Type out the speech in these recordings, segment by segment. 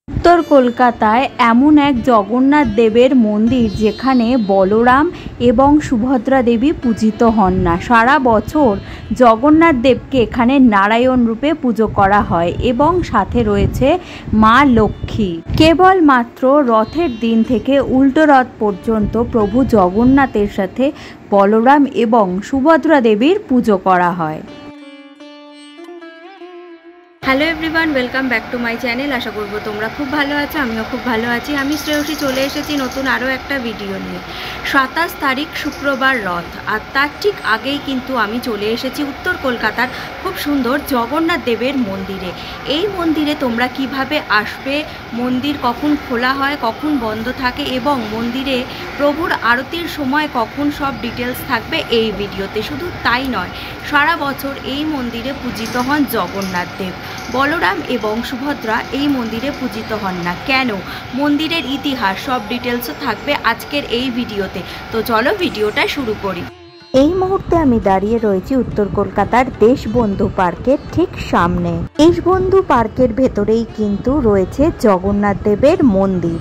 উত্তর কলকাতায় এমন এক জগন্নাথ দেবের মন্দির যেখানে বলরাম এবং সুভদ্রা দেবী পূজিত হন না। সারা বছর জগন্নাথ দেবকে এখানে নারায়ণ রূপে পুজো করা হয় এবং সাথে রয়েছে মা লক্ষ্মী। কেবলমাত্র রথের দিন থেকে উল্টো রথ পর্যন্ত প্রভু জগন্নাথের সাথে বলরাম এবং সুভদ্রা দেবীর পুজো করা হয়। Hello everyone, welcome back to my channel. আশা করবো তোমরা খুব ভালো আছো, আমিও খুব ভালো আছি। আমি শ্রেয়সী চলে এসেছি নতুন আরও একটা ভিডিও নিয়ে। 27 তারিখ শুক্রবার রথ, আর তার ঠিক আগেই কিন্তু আমি চলে এসেছি উত্তর কলকাতার খুব সুন্দর জগন্নাথ দেবের মন্দিরে। এই মন্দিরে তোমরা কিভাবে আসবে, মন্দির কখন খোলা হয়, কখন বন্ধ থাকে এবং মন্দিরে প্রভুর আরতির সময় কখন, সব ডিটেলস থাকবে এই ভিডিওতে। শুধু তাই নয়, সারা বছর এই মন্দিরে পূজিত হন জগন্নাথ দেব। বলরাম এবং সুভদ্রা এই মন্দিরে পূজিত হন না কেন, মন্দিরের ইতিহাস, সব ডিটেলসও থাকবে আজকের এই ভিডিওতে। তো চলো ভিডিওটা শুরু করি। এই মুহূর্তে আমি দাঁড়িয়ে রয়েছি উত্তর কলকাতার দেশবন্ধু পার্কের ঠিক সামনে। দেশবন্ধু পার্কের ভেতরেই কিন্তু রয়েছে জগন্নাথ দেবের মন্দির।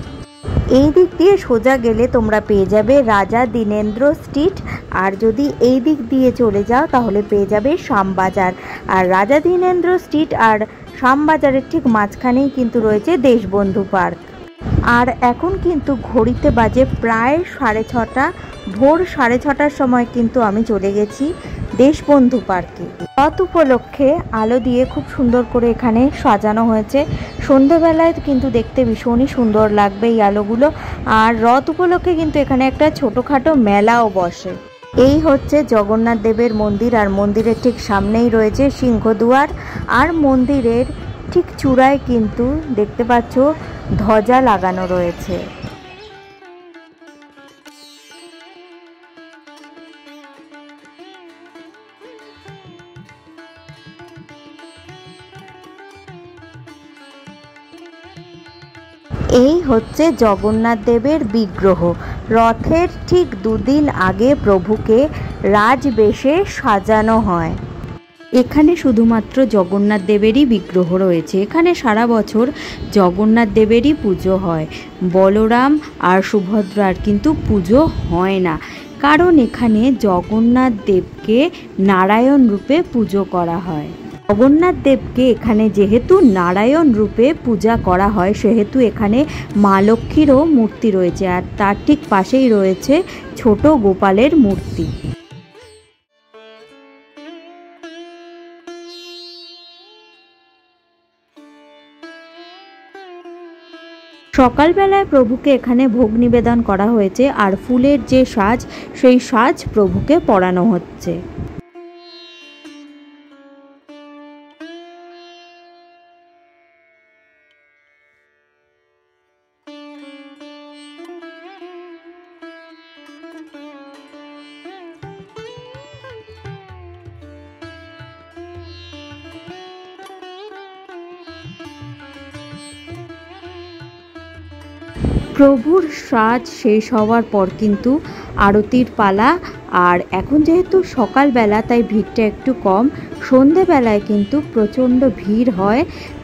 এই দিক দিয়ে সোজা গেলে তোমরা পেয়ে যাবে রাজা দীনেন্দ্র স্ট্রিট, আর যদি এই দিক দিয়ে চলে যাও তাহলে পেয়ে যাবে শ্যামবাজার। আর রাজা দীনেন্দ্র স্ট্রিট আর শ্যামবাজারের ঠিক মাঝখানেই কিন্তু রয়েছে দেশবন্ধু পার্ক। আর এখন কিন্তু ঘড়িতে বাজে প্রায় 6:30, ভোর 6:30টার সময় কিন্তু আমি চলে গেছি দেশবন্ধু পার্কে। রথ উপলক্ষে আলো দিয়ে খুব সুন্দর করে এখানে সাজানো হয়েছে। সন্ধেবেলায় কিন্তু দেখতে ভীষণই সুন্দর লাগবে এই আলোগুলো। আর রথ উপলক্ষে কিন্তু এখানে একটা ছোটোখাটো মেলাও বসে। এই হচ্ছে জগন্নাথ দেবের মন্দির, আর মন্দিরের ঠিক সামনেই রয়েছে সিংহদুয়ার। আর মন্দিরের ঠিক চূড়ায় কিন্তু দেখতে পাচ্ছ ধ্বজা লাগানো রয়েছে। এই হচ্ছে জগন্নাথ দেবের বিগ্রহ। রথের ঠিক 2 দিন আগে প্রভুকে রাজবেশে সাজানো হয়। এখানে শুধুমাত্র জগন্নাথ দেবেরই বিগ্রহ রয়েছে। এখানে সারা বছর জগন্নাথ দেবেরই পুজো হয়, বলরাম আর সুভদ্রার কিন্তু পুজো হয় না, কারণ এখানে জগন্নাথ দেবকে নারায়ণ রূপে পুজো করা হয়। জগন্নাথ দেবকে এখানে যেহেতু নারায়ণ রূপে পূজা করা হয়, সেহেতু এখানে মা লক্ষ্মীরও মূর্তি রয়েছে, আর তার ঠিক পাশেই রয়েছে ছোট গোপালের মূর্তি। সকালবেলায় প্রভুকে এখানে ভোগ নিবেদন করা হয়েছে, আর ফুলের যে সাজ, সেই সাজ প্রভুকে পরানো হচ্ছে। প্রভুর সাজ শেষ হওয়ার পর কিন্তু আরতির পালা। আর এখন যেহেতু সকালবেলা তাই ভিড়টা একটু কম। সন্ধেবেলায় কিন্তু প্রচণ্ড ভিড় হয়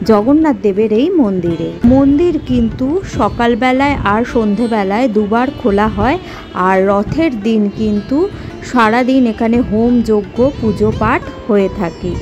জগন্নাথ দেবের এই মন্দিরে। মন্দির কিন্তু সকালবেলায় আর সন্ধেবেলায় দুবার খোলা হয়। আর রথের দিন কিন্তু সারাদিন এখানে হোম যজ্ঞ পুজো পাঠ হয়ে থাকে।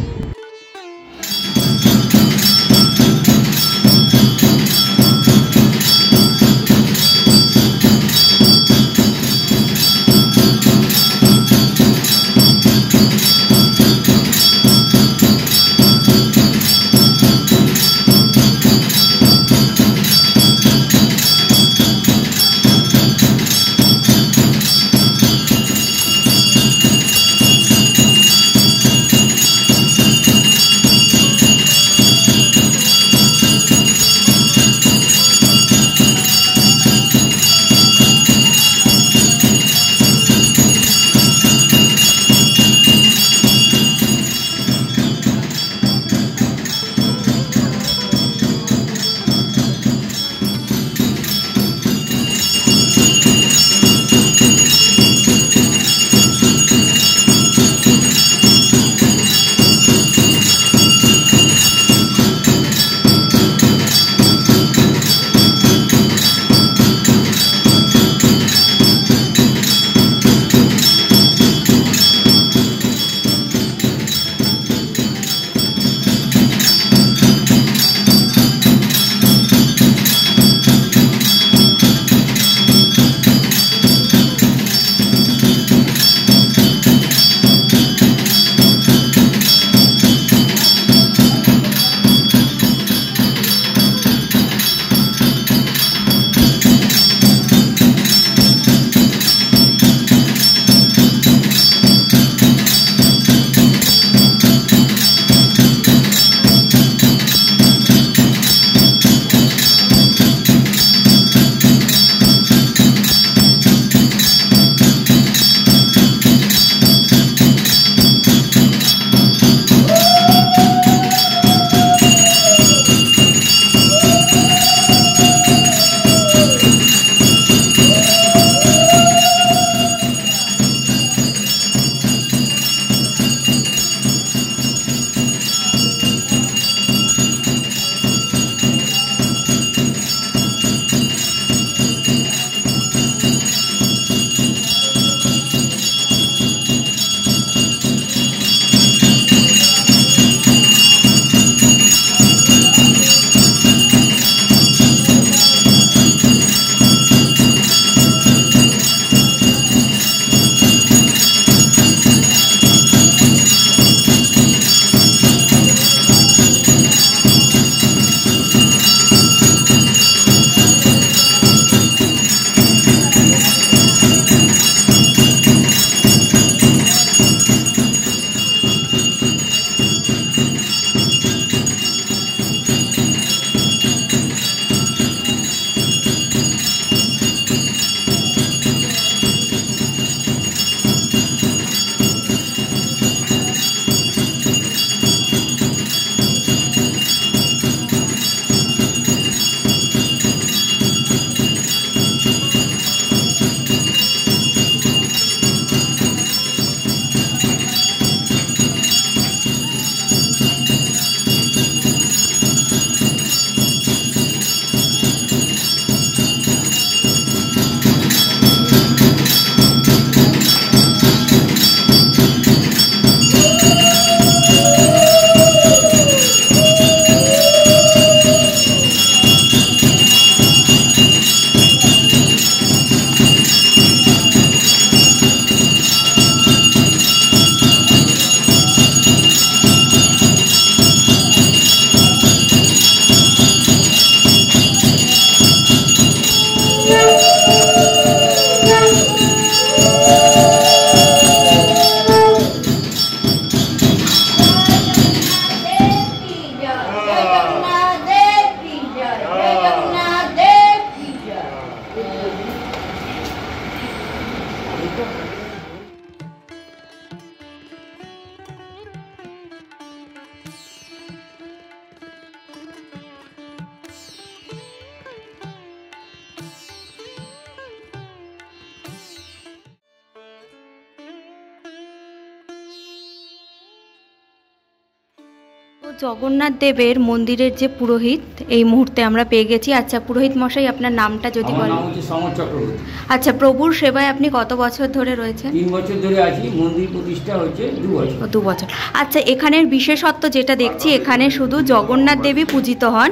জগন্নাথ দেবের মন্দিরের যে পুরোহিত এই মুহূর্তে আমরা পেয়ে গেছি। আচ্ছা পুরোহিত মশাই, আপনার নামটা যদি বলেন। আমার নাম হচ্ছে সমর চক্রবর্তী। আচ্ছা, প্রভুর সেবায় আপনি কত বছর ধরে রয়েছেন? 3 বছর ধরে আছি। মন্দির প্রতিষ্ঠা হচ্ছে 2 বছর। 2 বছর। আচ্ছা, এখানের বিশেষত্ব যেটা দেখছি, এখানে শুধু জগন্নাথ দেবী পূজিত হন,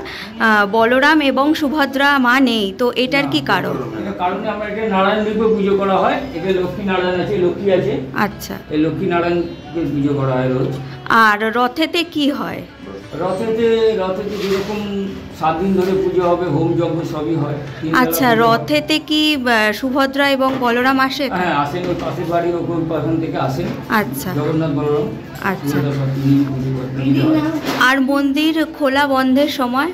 বলরাম এবং সুভদ্রা মা নেই, তো এটার কি কারণ? এটার কারণে আমরা এটা নারায়ণ রূপে পুজো করা হয়। এখানে লক্ষ্মী নারায়ণ আছে, লক্ষ্মী আছে। আচ্ছা, এই লক্ষ্মী নারায়ণকে পুজো করা হয় রোজ। আর রথেতে কি হয়? রথেতে যেরকম 7 দিন ধরে পুজো হবে, হোম যজ্ঞ সবই হয়। আচ্ছা, রথেতে কি সুভদ্রা এবং বলরাম আসে? হ্যাঁ আসেন, ওই পাশের বাড়ি ওখান থেকে আসেন। আচ্ছা, জগন্নাথ বলরাম। আচ্ছা। আর মন্দির খোলা বন্ধের সময়?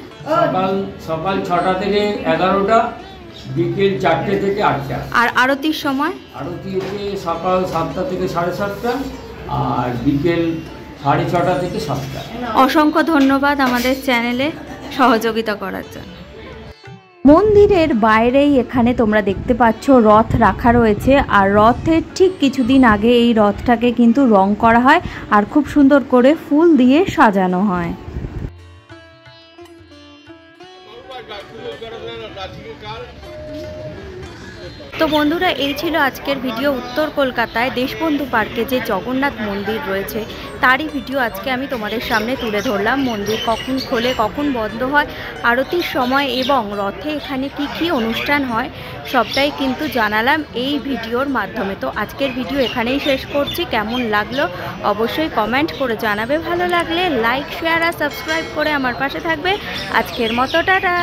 সকাল 6টা থেকে 11টা, বিকেল 4টে থেকে 8টা। আর আরতির সময়? আরতি হচ্ছে সকাল 7টা থেকে 7:30টা, আর বিকেল 6:30 থেকে 7টা। অসংখ্য ধন্যবাদ আমাদের চ্যানেলে সহযোগিতা করার জন্য। মন্দিরের বাইরেই এখানে তোমরা দেখতে পাচ্ছ রথ রাখা রয়েছে, আর রথের ঠিক কিছুদিন আগে এই রথটাকে কিন্তু রং করা হয় আর খুব সুন্দর করে ফুল দিয়ে সাজানো হয়। তো বন্ধুরা, এই ছিল আজকের ভিডিও। উত্তর কলকাতায় দেশবন্ধু পার্কে যে জগন্নাথ মন্দির রয়েছে তারই ভিডিও আজকে আমি তোমাদের সামনে তুলে ধরলাম। মন্দির কখন খোলে, কখন বন্ধ হয়, আরতির সময় এবং রথে এখানে কি কি অনুষ্ঠান হয় সবটাই কিন্তু জানালাম এই ভিডিওর মাধ্যমে। তো আজকের ভিডিও এখানেই শেষ করছি। কেমন লাগলো অবশ্যই কমেন্ট করে জানাবে। ভালো লাগলে লাইক, শেয়ার আর সাবস্ক্রাইব করে আমার পাশে থাকবে। আজকের মতো টাটা।